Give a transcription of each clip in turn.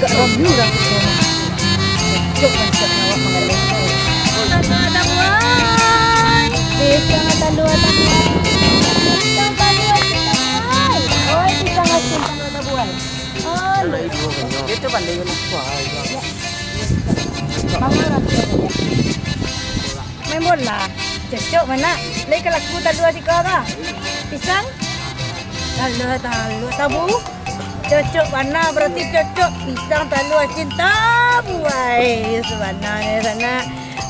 agak ramu dah tu. Cocok kan siap awak mengalir. Ada buai. Pisang ada dua buai. Pisang ada buai. Oh, pisang ada buai. Oh, Itu pandai yun. Mama rasa ya. Main bola. Cocok mana? Lagi laku tak dua si kau kah? Pisang? Talu tabu. Cocok mana? Berarti cocok pisang talu cinta buai. Sebenarnya sana.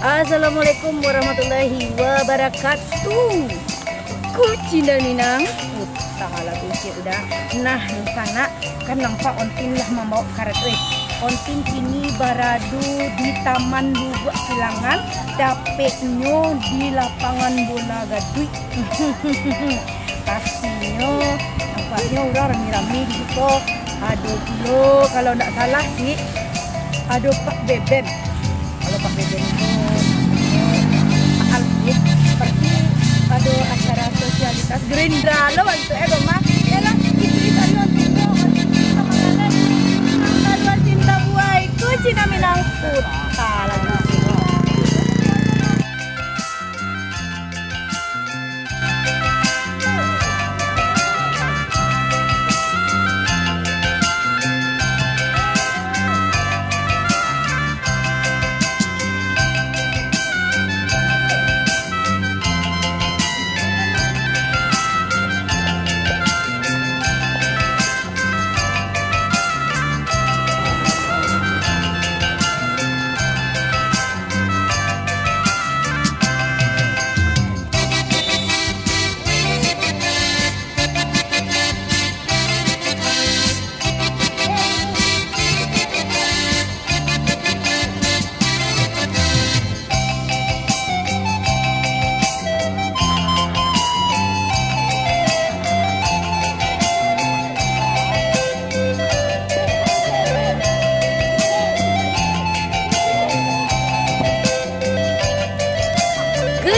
Assalamualaikum warahmatullahi wabarakatuh. Kucing dan minang. Tanggalah kunci udah. Nah di sana kan nampak ontin lah membawa karet. Ontin kini beradu di Taman Lubuk Silangan, dapetnya di lapangan bola Gadui. Pastinya nampaknya orang rame-rame di situ. Ada kilo kalau tidak salah sih, ada Pak Beben. Kalau Pak Beben itu Alif seperti ada acara sosialitas Gerindra lo waktu Goma. Ya lah, itu tadi cinta buai Cina Minang Puta lagi.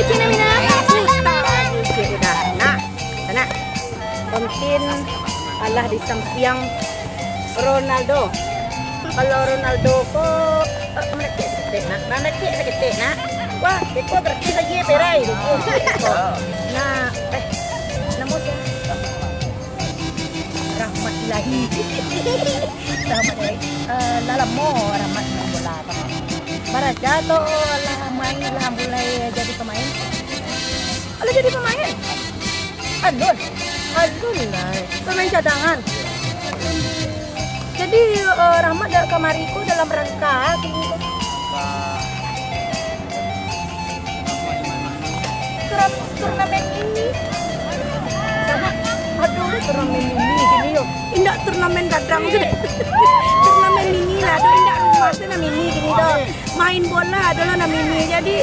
Cina Minang udah nah sana kontin Allah di samping Ronaldo. Kalau Ronaldo kok menekik seketik nak wah itu berarti lagi perai nah namun rahmat ilahi rahmat ilahi lalamo rahmat bola para jatuh lah main lah mulai jadi pemain. Kalau jadi pemain, aduh lah pemain cadangan. Jadi Rahmat dari kamariku dalam rangka turnamen ini. Sama, aduh turnamen ini gini yo. Indak turnamen dadang tu deh. Turnamen mini lah, tu indak rumah tu nama mini gini doh. Main bola adalah nama mini. Jadi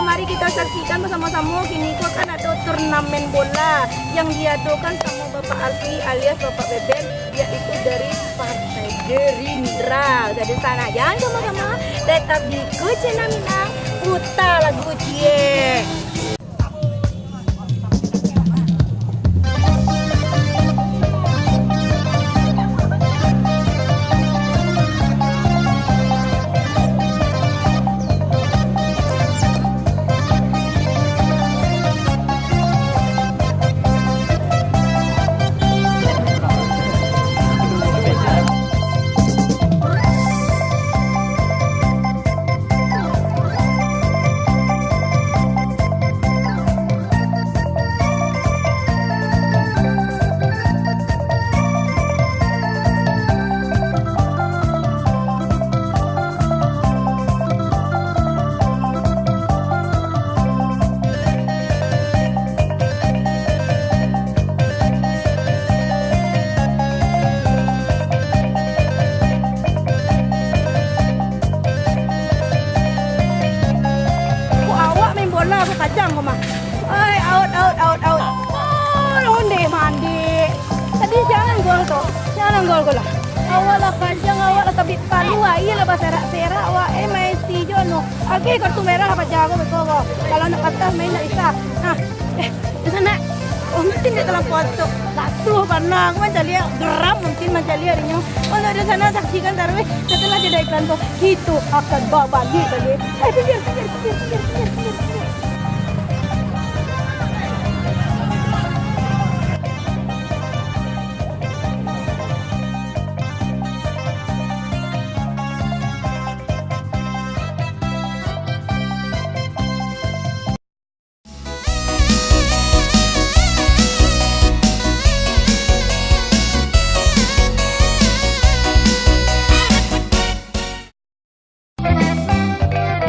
mari kita saksikan bersama-sama kini kok kan ada turnamen bola yang diadakan sama Bapak Alfi alias Bapak Beben yaitu dari Partai Gerindra. Jadi sana jangan sama-sama tetap di Cina Minang Puta lagu cie. Kacang kok mah. Out. Oh, londe mandi. Tadi jangan gol lah. Awak lah kacang, awak lah tabit palu, iya lah serak-serak, awak Messi jono. Oke, kartu merah apa jago betul kok. Kalau nak atas main tak bisa. Nah, di sana. Oh, mungkin dia dalam pojok. Lasuh panang, macam dia geram mungkin aja lihat ini. Untuk di sana saksikan tarawih setelah jeda iklan tuh. Itu akan bawa balik lagi. Pinggir.